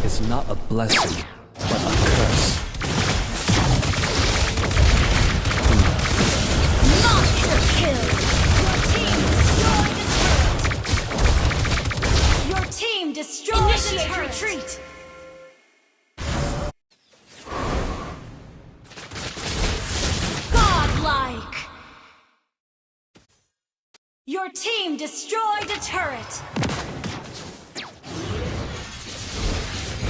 is not a blessing, but a curse. Monster kill! Your team destroyed the turret! Your team destroyed the turret! Retreat! Godlike! Your team destroyed a turret!